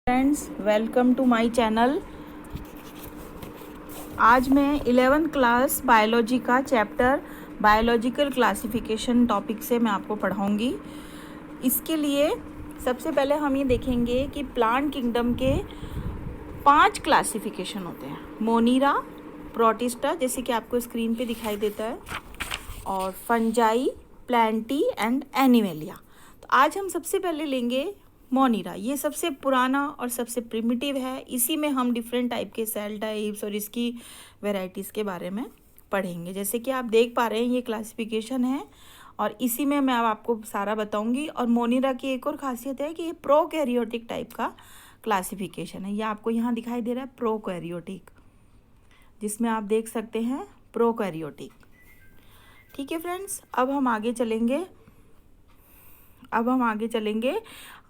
Friends, welcome to my channel. आज मैं 11th class biology का चैप्टर बायोलॉजिकल क्लासिफिकेशन टॉपिक से मैं आपको पढ़ाऊंगी। इसके लिए सबसे पहले हम ये देखेंगे कि प्लांट किंगडम के 5 क्लासिफिकेशन होते हैं। मोनीरा, प्रोटिस्टा जैसे कि आपको स्क्रीन पे दिखाई देता है, और फंजाई, प्लांटी एंड एनिमेलिया। तो आज हम सबसे पहले लेंगे मोनीरा। ये सबसे पुराना और सबसे प्रिमिटिव है। इसी में हम डिफरेंट टाइप के सेल टाइप्स और इसकी वेराइटीज़ के बारे में पढ़ेंगे। जैसे कि आप देख पा रहे हैं, ये क्लासिफिकेशन है और इसी में मैं अब आपको सारा बताऊंगी। और मोनीरा की एक और खासियत है कि ये प्रोकैरियोटिक टाइप का क्लासिफिकेशन है। ये आपको यहाँ दिखाई दे रहा है प्रोकैरियोटिक, जिसमें आप देख सकते हैं प्रोकैरियोटिक। ठीक है फ्रेंड्स, अब हम आगे चलेंगे।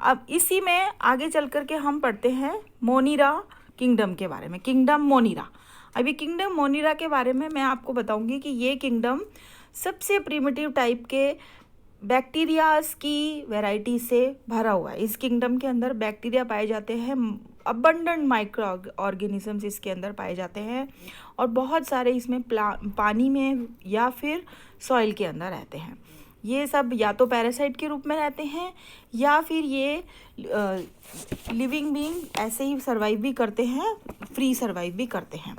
अब इसी में आगे चल कर के हम पढ़ते हैं मोनीरा किंगडम के बारे में। किंगडम मोनीरा, अभी किंगडम मोनीरा के बारे में मैं आपको बताऊंगी कि ये किंगडम सबसे प्रिमिटिव टाइप के बैक्टीरियाज की वैरायटी से भरा हुआ है। इस किंगडम के अंदर बैक्टीरिया पाए जाते हैं, अबंडेंट माइक्रो ऑर्गेनिजम्स इसके अंदर पाए जाते हैं, और बहुत सारे इसमें पानी में या फिर सॉइल के अंदर रहते हैं। ये सब या तो पैरासाइट के रूप में रहते हैं या फिर ये लिविंग बीइंग ऐसे ही सर्वाइव भी करते हैं, फ्री सर्वाइव भी करते हैं।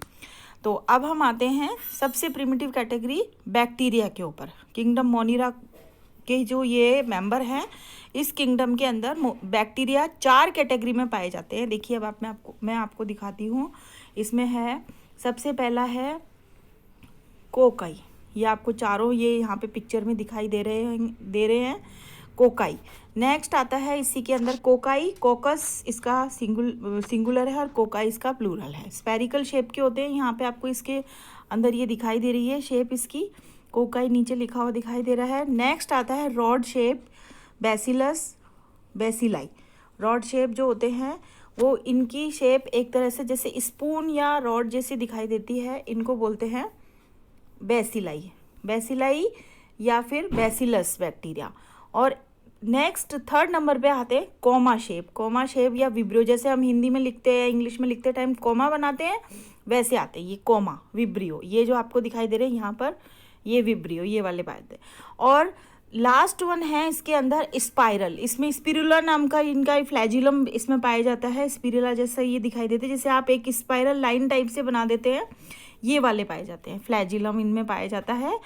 तो अब हम आते हैं सबसे प्रिमिटिव कैटेगरी बैक्टीरिया के ऊपर। किंगडम मोनीरा के जो ये मेंबर हैं, इस किंगडम के अंदर बैक्टीरिया 4 कैटेगरी में पाए जाते हैं। देखिए, अब मैं आपको दिखाती हूँ। इसमें है, सबसे पहला है कोकाई। ये आपको चारों ये यहाँ पे पिक्चर में दिखाई दे रहे हैं कोकाई। नेक्स्ट आता है इसी के अंदर कोकाई, कोकस इसका सिंगुलर है और कोकाई इसका प्लूरल है। स्पेरिकल शेप के होते हैं। यहाँ पे आपको इसके अंदर ये दिखाई दे रही है शेप इसकी, कोकाई नीचे लिखा हुआ दिखाई दे रहा है। नेक्स्ट आता है rod shape, bacillus bacilli. Rod shape जो होते हैं वो, इनकी शेप एक तरह से जैसे स्पून या रॉड जैसी दिखाई देती है, इनको बोलते हैं बैसिलाई या फिर बैसिलस बैक्टीरिया। और नेक्स्ट 3rd नंबर पे आते हैं कोमा शेप या विब्रियो। जैसे हम हिंदी में लिखते हैं, इंग्लिश में लिखते टाइम कोमा बनाते हैं, वैसे आते हैं ये कोमा, विब्रियो। ये जो आपको दिखाई दे रहे हैं यहाँ पर, ये विब्रियो, ये वाले बात है। और लास्ट वन है इसके अंदर स्पाइरल। इसमें स्पिरुला नाम का इनका फ्लैजिलम इसमें पाया जाता है। स्पिरुला जैसा ये दिखाई देते हैं, जैसे आप एक स्पाइरल लाइन टाइप से बना देते हैं, ये वाले पाए जाते हैं। फ्लैजिलम इनमें पाया जाता है।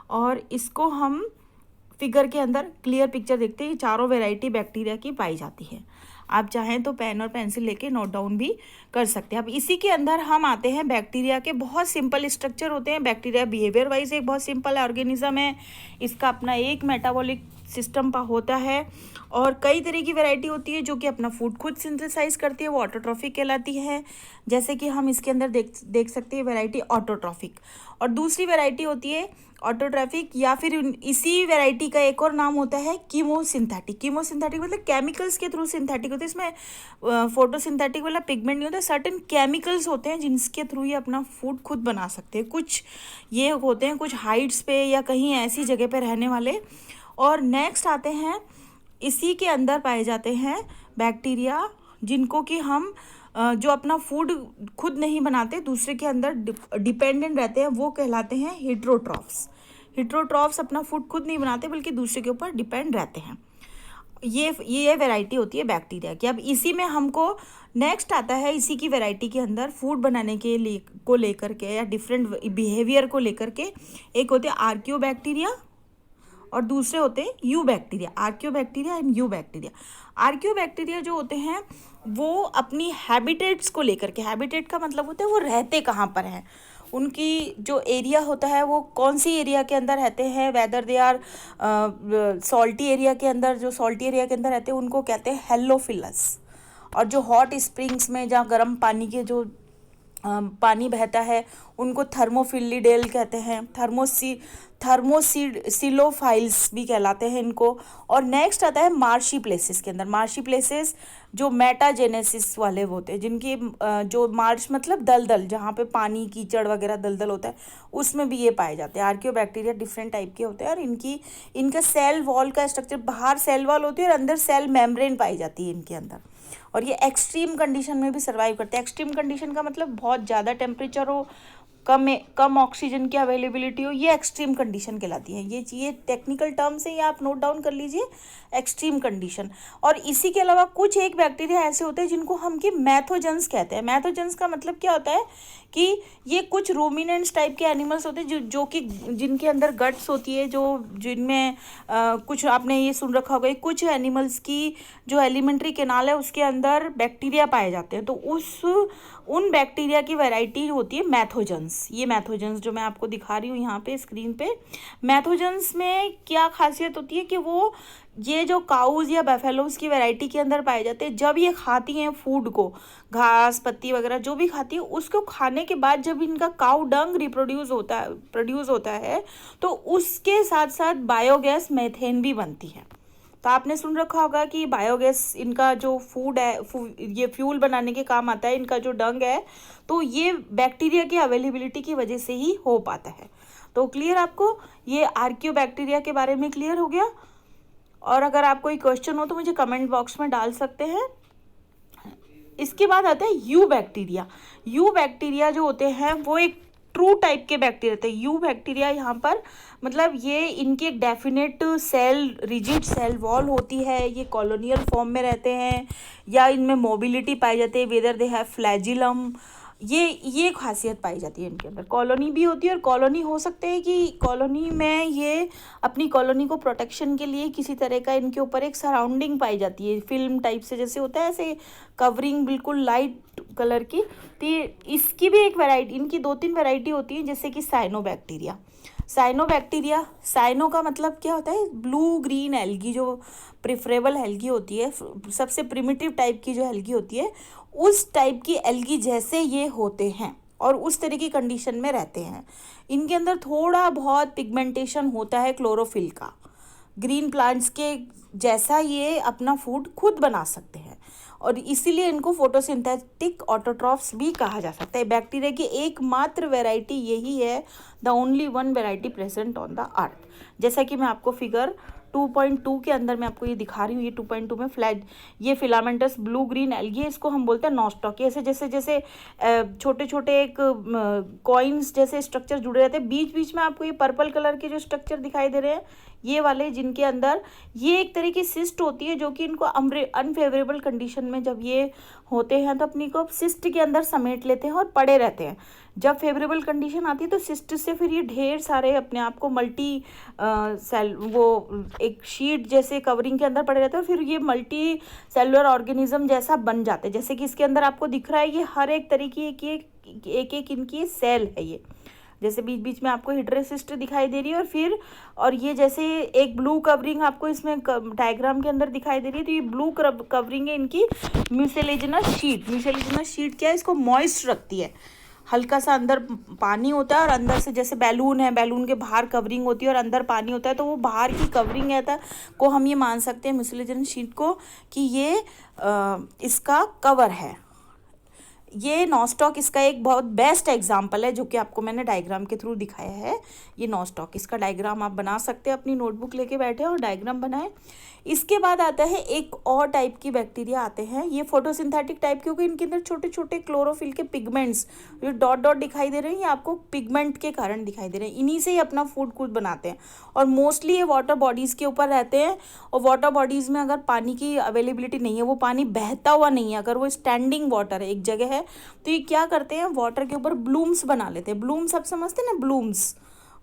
और इसको हम फिगर के अंदर क्लियर पिक्चर देखते हैं। ये चारों वैरायटी बैक्टीरिया की पाई जाती है। आप चाहें तो पेन और पेंसिल लेके नोट डाउन भी कर सकते हैं। अब इसी के अंदर हम आते हैं बैक्टीरिया के बहुत सिंपल स्ट्रक्चर होते हैं। बैक्टीरिया बिहेवियर वाइज एक बहुत सिंपल ऑर्गेनिज्म है। इसका अपना एक मेटाबॉलिक सिस्टम होता है, और कई तरह की वैरायटी होती है जो कि अपना फूड खुद सिंथेसाइज करती है, वो ऑटोट्रॉफिक कहलाती है। जैसे कि हम इसके अंदर देख सकते हैं वैरायटी ऑटोट्रॉफिक, और दूसरी वैरायटी होती है ऑटोट्रॉफिक, या फिर इसी वैरायटी का एक और नाम होता है कीमोसिंथेटिक। कीमोसिंथेटिक मतलब केमिकल्स के थ्रू सिंथेटिक होते हैं। इसमें फोटोसिंथेटिक वाला पिगमेंट नहीं होता, सर्टेन केमिकल्स होते हैं जिनके थ्रू ये अपना फूड खुद बना सकते हैं। कुछ ये होते हैं कुछ हाइट्स पे या कहीं ऐसी जगह पे रहने वाले। और नेक्स्ट आते हैं, इसी के अंदर पाए जाते हैं बैक्टीरिया जिनको कि हम जो अपना फूड खुद नहीं बनाते, दूसरे के अंदर डिपेंडेंट रहते हैं, वो कहलाते हैं हिट्रोट्रॉफ्स अपना फूड खुद नहीं बनाते बल्कि दूसरे के ऊपर डिपेंड रहते हैं। ये वैरायटी होती है बैक्टीरिया की। अब इसी में हमको नेक्स्ट आता है, इसी की वैरायटी के अंदर फूड बनाने के लिए को लेकर के या डिफरेंट बिहेवियर को लेकर के, एक होते हैं आर्कियोबैक्टीरिया और दूसरे होते हैं you bacteria. आर्कियोबैक्टीरिया and you bacteria. आर्कियोबैक्टीरिया जो होते हैं वो अपनी हैबिटेट्स को लेकर के, हैबिटेट का मतलब होता है वो रहते कहाँ पर हैं, उनकी जो एरिया होता है वो कौन सी एरिया के अंदर रहते हैं, whether they are salty area के अंदर, जो सॉल्टी एरिया के अंदर रहते हैं उनको कहते हैं हेलोफिलस। और जो हॉट स्प्रिंग्स में जहाँ गर्म पानी के जो पानी बहता है उनको थर्मोफिलिडेल कहते हैं। थर्मोसिलोफाइल्स भी कहलाते हैं इनको। और नेक्स्ट आता है मार्शी प्लेसेस के अंदर। मार्शी प्लेसेस जो मेटाजेनेसिस वाले होते हैं, जिनकी जो मार्श मतलब दलदल, जहाँ पे पानी कीचड़ वगैरह दलदल होता है, उसमें भी ये पाए जाते हैं। आर्कियोबैक्टीरिया डिफरेंट टाइप के होते हैं और इनका सेल वॉल का स्ट्रक्चर, बाहर सेल वॉल होती है और अंदर सेल मेम्ब्रेन पाई जाती है इनके अंदर। और ये एक्सट्रीम कंडीशन में भी सर्वाइव करते हैं। एक्सट्रीम कंडीशन का मतलब बहुत ज़्यादा टेम्परेचर हो, कम ऑक्सीजन की अवेलेबिलिटी हो, ये एक्सट्रीम कंडीशन कहलाती है। ये टेक्निकल टर्म्स है, ये आप नोट डाउन कर लीजिए, एक्सट्रीम कंडीशन। और इसी के अलावा कुछ एक बैक्टीरिया ऐसे होते हैं जिनको हम कि मैथोजेंस कहते हैं। मैथोजेंस का मतलब क्या होता है कि ये कुछ रूमिनेंट्स टाइप के एनिमल्स होते हैं जो कि जिनके अंदर गट्स होती है, जो जिनमें कुछ आपने ये सुन रखा होगा, कुछ एनिमल्स की जो एलिमेंट्री कैनाल है उसके अंदर बैक्टीरिया पाए जाते हैं, तो उन बैक्टीरिया की वैरायटी होती है मैथोजेंस। ये मैथोजेंस जो मैं आपको दिखा रही हूँ यहाँ पे स्क्रीन पे, मैथोजेंस में क्या खासियत होती है कि वो ये जो काउज या बैफेलोज की वैरायटी के अंदर पाए जाते हैं, जब ये खाती हैं फूड को, घास पत्ती वगैरह जो भी खाती है, उसको खाने के बाद जब इनका काउ डंग प्रोड्यूस होता है तो उसके साथ साथ बायोगैस मेथेन भी बनती है। तो आपने सुन रखा होगा कि बायोगैस इनका जो फूड है, ये फ्यूल बनाने के काम आता है, इनका जो डंग है, तो ये बैक्टीरिया की अवेलेबिलिटी की वजह से ही हो पाता है। तो क्लियर आपको, ये आर्कियोबैक्टीरिया के बारे में क्लियर हो गया। और अगर आपको कोई क्वेश्चन हो तो मुझे कमेंट बॉक्स में डाल सकते हैं। इसके बाद आता है यू बैक्टीरिया। यू बैक्टीरिया जो होते हैं वो एक ट्रू टाइप के बैक्टीरिया होते हैं। यू बैक्टीरिया यहाँ पर मतलब ये इनकी एक डेफिनेट रिजिड सेल वॉल होती है, ये कॉलोनियल फॉर्म में रहते हैं या इनमें मोबिलिटी पाई जाती है, वेदर दे हैव फ्लैजिलम, ये खासियत पाई जाती है इनके अंदर। कॉलोनी भी होती है, और कॉलोनी हो सकते हैं कि कॉलोनी में ये अपनी कॉलोनी को प्रोटेक्शन के लिए किसी तरह का इनके ऊपर एक सराउंडिंग पाई जाती है, फिल्म टाइप से जैसे होता है, ऐसे कवरिंग बिल्कुल लाइट कलर की। तो इसकी भी एक वैरायटी, इनकी 2-3 वैरायटी होती है, जैसे कि साइनोबैक्टीरिया। साइनो का मतलब क्या होता है, ब्लू ग्रीन एल्गी, जो प्रिफरेबल एल्गी होती है, सबसे प्रिमिटिव टाइप की जो एल्गी होती है, उस टाइप की एल्गी जैसे ये होते हैं और उस तरह की कंडीशन में रहते हैं। इनके अंदर थोड़ा बहुत पिगमेंटेशन होता है क्लोरोफिल का, ग्रीन प्लांट्स के जैसा ये अपना फूड खुद बना सकते हैं, और इसीलिए इनको फोटोसिंथेटिक ऑटोट्रॉफ्स भी कहा जा सकता है। बैक्टीरिया की एकमात्र वैरायटी यही है, the only one variety present on the earth. जैसा कि मैं आपको फिगर 2.2 के अंदर मैं आपको ये दिखा रही हूँ, ये 2.2 में ये फिलामेंटस ब्लू ग्रीन एल्गी, इसको हम बोलते हैं नॉस्टॉक। ऐसे जैसे छोटे छोटे एक कॉइन्स जैसे स्ट्रक्चर जुड़े रहते हैं, बीच बीच में आपको ये पर्पल कलर के जो स्ट्रक्चर दिखाई दे रहे हैं, ये वाले, जिनके अंदर ये एक तरह की सिस्ट होती है, जो कि इनको अनफेवरेबल कंडीशन में जब ये होते हैं तो अपनी को सिस्ट के अंदर समेट लेते हैं और पड़े रहते हैं। जब फेवरेबल कंडीशन आती है तो सिस्ट से फिर ये ढेर सारे अपने आप को मल्टी सेल, वो एक शीट जैसे कवरिंग के अंदर पड़े रहते हैं, और फिर ये मल्टी सेलुलर ऑर्गेनिज्म जैसा बन जाते हैं। जैसे कि इसके अंदर आपको दिख रहा है, ये हर एक तरीके की एक इनकी सेल है। ये जैसे बीच बीच में आपको हिड्रोसिस्ट दिखाई दे रही है, और ये जैसे एक ब्लू कवरिंग आपको इसमें डायग्राम के अंदर दिखाई दे रही है, तो ये ब्लू कवरिंग है इनकी म्यूसिलेजिनस शीट। म्यूसिलेजिनस शीट क्या है, इसको मॉइस्ट रखती है, हल्का सा अंदर पानी होता है और अंदर से जैसे बैलून है, बैलून के बाहर कवरिंग होती है और अंदर पानी होता है, तो वो बाहर की कवरिंग रहता है को हम ये मान सकते हैं म्यूसिलेजिनस शीट को कि ये इसका कवर है। ये नॉस्टॉक इसका एक बहुत बेस्ट एग्जाम्पल है, जो कि आपको मैंने डायग्राम के थ्रू दिखाया है। ये नॉस्टॉक, इसका डायग्राम आप बना सकते हैं, अपनी नोटबुक लेके बैठे और डायग्राम बनाएं। इसके बाद आता है एक और टाइप की बैक्टीरिया आते हैं, ये फोटोसिंथेटिक टाइप, क्योंकि इनके अंदर छोटे छोटे क्लोरोफिल के पिगमेंट्स, जो डॉट डॉट दिखाई दे रहे हैं, ये आपको पिगमेंट के कारण दिखाई दे रहे हैं। इन्हीं से ही अपना फूड खुद बनाते हैं, और मोस्टली ये वाटर बॉडीज़ के ऊपर रहते हैं। और वाटर बॉडीज़ में अगर पानी की अवेलेबिलिटी नहीं है, वो पानी बहता हुआ नहीं है, अगर वो स्टैंडिंग वाटर है, एक जगह है, तो ये क्या करते हैं, वाटर के ऊपर ब्लूम्स बना लेते हैं। ब्लूम्स आप समझते हैं ना,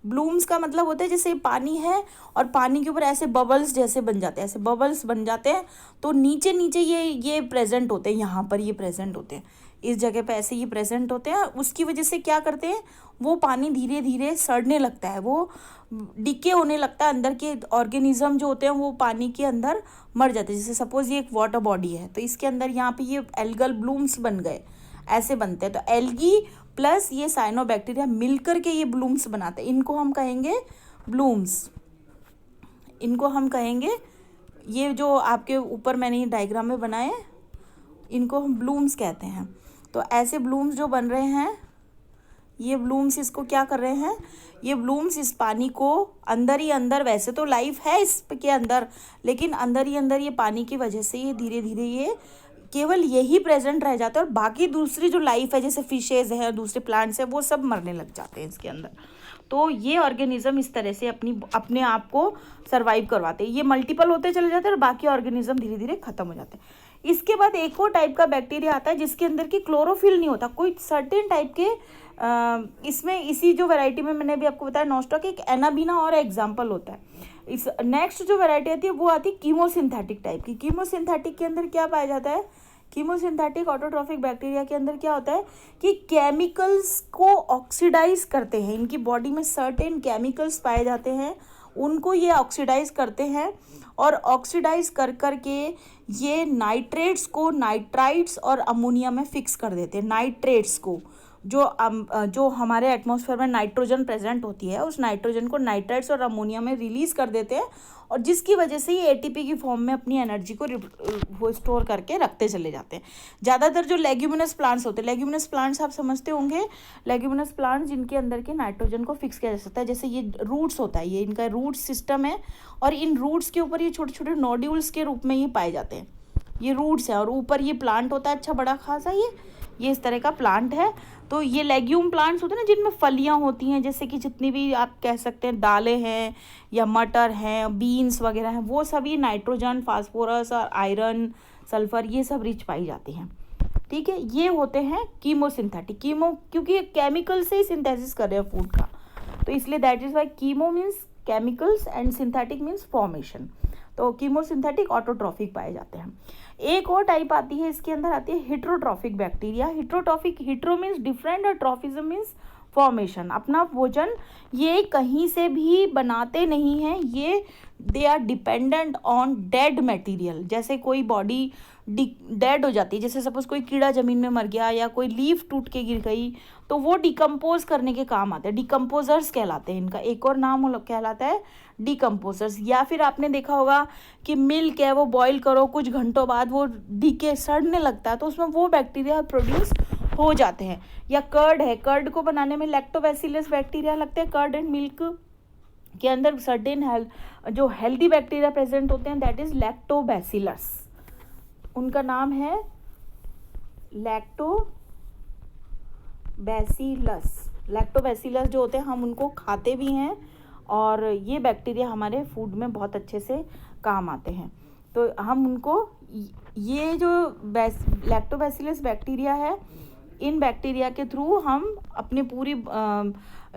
ब्लूम्स का मतलब होता है जैसे पानी है और पानी के ऊपर ऐसे बबल्स जैसे बन जाते हैं, ऐसे बबल्स बन जाते हैं, तो नीचे नीचे ये प्रेजेंट होते हैं, यहाँ पर ये प्रेजेंट होते हैं, इस जगह पे ऐसे ये प्रेजेंट होते हैं। उसकी वजह से क्या करते हैं, वो पानी धीरे धीरे सड़ने लगता है, वो डिके होने लगता है, अंदर के ऑर्गेनिज्म जो होते हैं वो पानी के अंदर मर जाते हैं। जैसे सपोज ये एक वाटर बॉडी है, तो इसके अंदर यहाँ पे ये एल्गल ब्लूम्स बन गए, ऐसे बनते हैं। तो एल्गी प्लस ये साइनोबैक्टीरिया मिलकर के ये ब्लूम्स बनाते हैं, इनको हम कहेंगे ब्लूम्स। इनको हम कहेंगे, ये जो आपके ऊपर मैंने ये डायग्राम में बनाए, इनको हम ब्लूम्स कहते हैं। तो ऐसे ब्लूम्स जो बन रहे हैं, ये ब्लूम्स इसको क्या कर रहे हैं, ये ब्लूम्स इस पानी को अंदर ही अंदर, वैसे तो लाइफ है इसके अंदर, लेकिन अंदर ही अंदर ये पानी की वजह से ये धीरे धीरे ये केवल यही प्रेजेंट रह जाता है और बाकी दूसरी जो लाइफ है जैसे फिशेज हैं, दूसरे प्लांट्स हैं, वो सब मरने लग जाते हैं इसके अंदर। तो ये ऑर्गेनिज्म इस तरह से अपने आप को सर्वाइव करवाते हैं। ये मल्टीपल होते चले जाते हैं और बाकी ऑर्गेनिज्म धीरे धीरे खत्म हो जाते हैं। इसके बाद एक और टाइप का बैक्टीरिया आता है जिसके अंदर की क्लोरोफिल नहीं होता, कोई सर्टेन टाइप के इसमें इसी जो वैरायटी में मैंने भी आपको बताया नॉस्टॉक एक एनाबीना और एग्जाम्पल होता है। इस नेक्स्ट जो वैरायटी आती है वो आती है कीमोसिंथेटिक टाइप की। कीमोसिंथेटिक के अंदर क्या पाया जाता है, कीमोसिंथेटिक ऑटोट्रॉफिक बैक्टीरिया के अंदर क्या होता है कि केमिकल्स को ऑक्सीडाइज करते हैं। इनकी बॉडी में सर्टेन केमिकल्स पाए जाते हैं, उनको ये ऑक्सीडाइज करते हैं और ऑक्सीडाइज कर कर के ये नाइट्रेट्स को नाइट्राइट्स और अमोनिया में फिक्स कर देते हैं। नाइट्रेट्स को जो हमारे एटमॉस्फेयर में नाइट्रोजन प्रेजेंट होती है उस नाइट्रोजन को नाइट्राइट्स और अमोनिया में रिलीज कर देते हैं और जिसकी वजह से ये एटीपी की फॉर्म में अपनी एनर्जी को वो स्टोर करके रखते चले जाते हैं। ज़्यादातर जो लेग्यूमिनस प्लांट्स होते हैं, लेग्यूमिनस प्लांट्स आप समझते होंगे, लेग्यूमिनस प्लांट्स जिनके अंदर के नाइट्रोजन को फिक्स किया जा सकता है, जैसे ये रूट्स होता है, ये इनका रूट सिस्टम है और इन रूट्स के ऊपर ये छोटे छोटे नोड्यूल्स के रूप में ये पाए जाते हैं। ये रूट्स है और ऊपर ये प्लांट होता है अच्छा बड़ा खासा, ये इस तरह का प्लांट है। तो ये लेग्यूम प्लांट्स होते हैं ना जिनमें फलियां होती हैं, जैसे कि जितनी भी आप कह सकते हैं दालें हैं या मटर हैं, बीन्स वगैरह हैं, वो सभी नाइट्रोजन, फास्फोरस और आयरन, सल्फर ये सब रिच पाई जाती हैं। ठीक है, ये होते हैं कीमोसिंथेटिक। कीमो क्योंकि ये केमिकल से ही सिंथेसिस कर रहे हैं फूड का, तो इसलिए that is why chemo means chemicals and synthetic means formation. तो कीमोसिंथेटिक ऑटोट्रॉफिक पाए जाते हैं। एक और टाइप आती है, इसके अंदर आती है heterotrophic bacteria. Heterotrophic, hetero means different और ट्रॉफिज्म मीन्स फॉर्मेशन। अपना भोजन ये कहीं से भी बनाते नहीं हैं, ये they are dependent on dead material. जैसे कोई बॉडी डेड हो जाती है, जैसे सपोज कोई कीड़ा जमीन में मर गया या कोई लीफ टूट के गिर गई, तो वो डिकम्पोज करने के काम आते हैं, डिकम्पोजर्स कहलाते हैं। इनका एक और नाम कहलाता है डिकम्पोजर्स। या फिर आपने देखा होगा कि मिल्क है वो बॉईल करो, कुछ घंटों बाद वो डीके सड़ने लगता है, तो उसमें वो बैक्टीरिया प्रोड्यूस हो जाते हैं। या कर्ड है, कर्ड को बनाने में लैक्टोबैसिलस बैक्टीरिया लगते हैं। कर्ड एंड मिल्क के अंदर सर्टेन जो हेल्दी बैक्टीरिया प्रेजेंट होते हैं, दैट इज लैक्टोबैसिलस। उनका नाम है लैक्टोबैसिलस। लैक्टोबैसिलस जो होते हैं हम उनको खाते भी हैं और ये बैक्टीरिया हमारे फूड में बहुत अच्छे से काम आते हैं। तो हम उनको, ये जो लैक्टोबैसिलस बैक्टीरिया है, इन बैक्टीरिया के थ्रू हम अपनी पूरी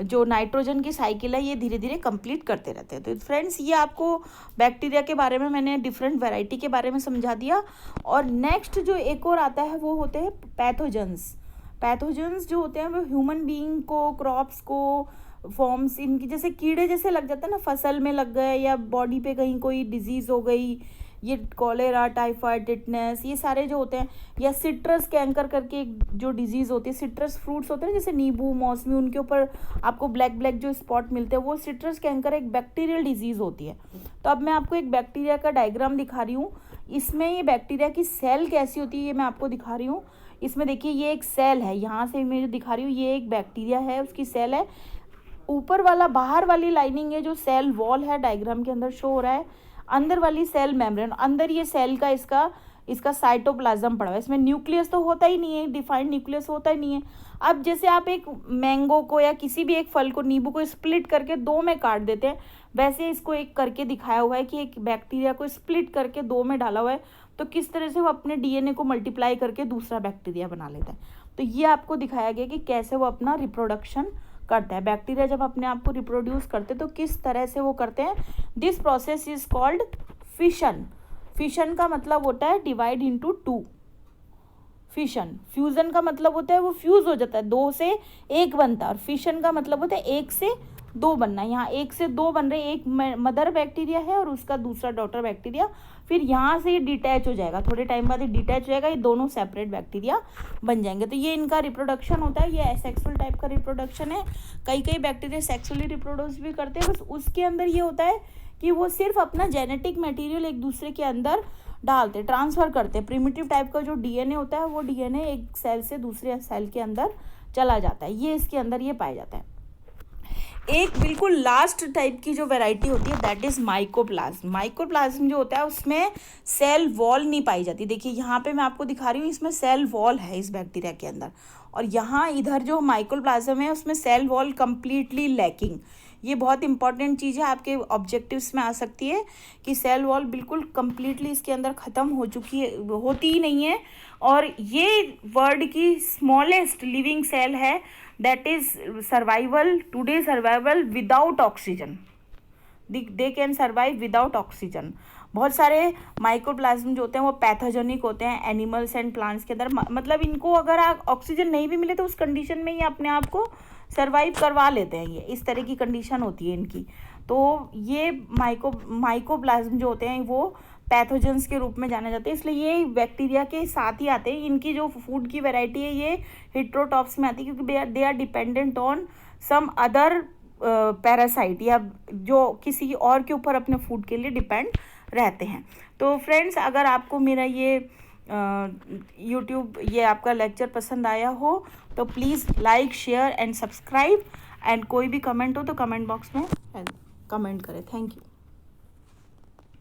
जो नाइट्रोजन की साइकिल है ये धीरे धीरे कंप्लीट करते रहते हैं। तो फ्रेंड्स, ये आपको बैक्टीरिया के बारे में मैंने डिफरेंट वैरायटी के बारे में समझा दिया। और नेक्स्ट जो एक और आता है वो होते हैं पैथोजेंस। पैथोजेंस जो होते हैं वो ह्यूमन बीइंग को, क्रॉप्स को, फॉर्म्स इनकी, जैसे कीड़े जैसे लग जाते हैं ना, फसल में लग गए या बॉडी पे कहीं कोई डिजीज़ हो गई, ये कॉलेरा, टाइफाइड, टिटनेस, ये सारे जो होते हैं, या सिट्रस कैंकर करके एक जो डिजीज़ होती है, सिट्रस फ्रूट्स होते हैं जैसे नींबू, मौसमी, उनके ऊपर आपको ब्लैक ब्लैक जो स्पॉट मिलते हैं, वो सिट्रस कैंकर एक बैक्टीरियल डिजीज़ होती है। तो अब मैं आपको एक बैक्टीरिया का डायग्राम दिखा रही हूँ। इसमें ये बैक्टीरिया की सेल कैसी होती है ये मैं आपको दिखा रही हूँ। इसमें देखिए ये एक सेल है, यहाँ से मैं जो दिखा रही हूँ ये एक बैक्टीरिया है, उसकी सेल है। ऊपर वाला, बाहर वाली लाइनिंग है जो सेल वॉल है, डायग्राम के अंदर शो हो रहा है। अंदर वाली सेल मेम्ब्रेन, अंदर ये सेल का इसका साइटोप्लाज्म पड़ा हुआ है। इसमें न्यूक्लियस तो होता ही नहीं है, डिफाइंड न्यूक्लियस होता ही नहीं है। अब जैसे आप एक मैंगो को या किसी भी एक फल को, नींबू को स्प्लिट करके दो में काट देते हैं, वैसे इसको एक करके दिखाया हुआ है कि एक बैक्टीरिया को स्प्लिट करके दो में डाला हुआ है, तो किस तरह से वो अपने डीएनए को मल्टीप्लाई करके दूसरा बैक्टीरिया बना लेता है। तो ये आपको दिखाया गया कि कैसे वो अपना रिप्रोडक्शन करता है। बैक्टीरिया जब अपने आप को रिप्रोड्यूस करते हैं तो किस तरह से वो करते हैं। This process is called fission. Fission का मतलब होता है divide into two. Fission, fusion का मतलब होता है वो फ्यूज हो जाता है, दो से एक बनता है, और फिशन का मतलब होता है एक से दो बनना। यहाँ एक से दो बन रहे, एक मदर बैक्टीरिया है और उसका दूसरा डॉटर बैक्टीरिया, फिर यहाँ से ये डिटैच हो जाएगा, थोड़े टाइम बाद ये डिटैच हो जाएगा, ये दोनों सेपरेट बैक्टीरिया बन जाएंगे। तो ये इनका रिप्रोडक्शन होता है, ये एसेक्सुअल टाइप का रिप्रोडक्शन है। कई बैक्टीरिया सेक्सुअली रिप्रोड्यूस भी करते हैं, बस उसके अंदर ये होता है कि वो सिर्फ अपना जेनेटिक मटेरियल एक दूसरे के अंदर डालते, ट्रांसफ़र करते। प्रिमिटिव टाइप का जो डीएनए होता है वो डीएनए एक सेल से दूसरे सेल के अंदर चला जाता है, ये इसके अंदर ये पाया जाता है। एक बिल्कुल लास्ट टाइप की जो वैरायटी होती है दैट इज़ माइकोप्लाज्म। माइकोप्लाज्म जो होता है उसमें सेल वॉल नहीं पाई जाती। देखिए यहाँ पे मैं आपको दिखा रही हूँ, इसमें सेल वॉल है इस बैक्टीरिया के अंदर, और यहाँ इधर जो माइकोप्लाज्म है उसमें सेल वॉल कंप्लीटली लैकिंग। ये बहुत इंपॉर्टेंट चीज़ है, आपके ऑब्जेक्टिव्स में आ सकती है कि सेल वॉल बिल्कुल कंप्लीटली इसके अंदर ख़त्म हो चुकी है, होती ही नहीं है। और ये वर्ल्ड की स्मॉलेस्ट लिविंग सेल है that is survival today, survival without oxygen. They can survive without oxygen. बहुत सारे माइक्रोप्लाज्म जो होते हैं वो पैथोजेनिक होते हैं एनिमल्स एंड प्लांट्स के अंदर, मतलब इनको अगर आप ऑक्सीजन नहीं भी मिले तो उस कंडीशन में ही अपने आप को सर्वाइव करवा लेते हैं। ये इस तरह की कंडीशन होती है इनकी। तो ये माइकोप्लाज्म जो होते हैं वो पैथोजेंस के रूप में जाने जाते हैं, इसलिए ये बैक्टीरिया के साथ ही आते हैं। इनकी जो फूड की वैरायटी है ये हेट्रोटॉप्स में आती है, क्योंकि they are dependent on some other parasite, या जो किसी और के ऊपर अपने फूड के लिए डिपेंड रहते हैं। तो फ्रेंड्स, अगर आपको मेरा ये यूट्यूब ये आपका लेक्चर पसंद आया हो तो please like, share and subscribe, and कोई भी कमेंट हो तो कमेंट बॉक्स में कमेंट करें। Thank you.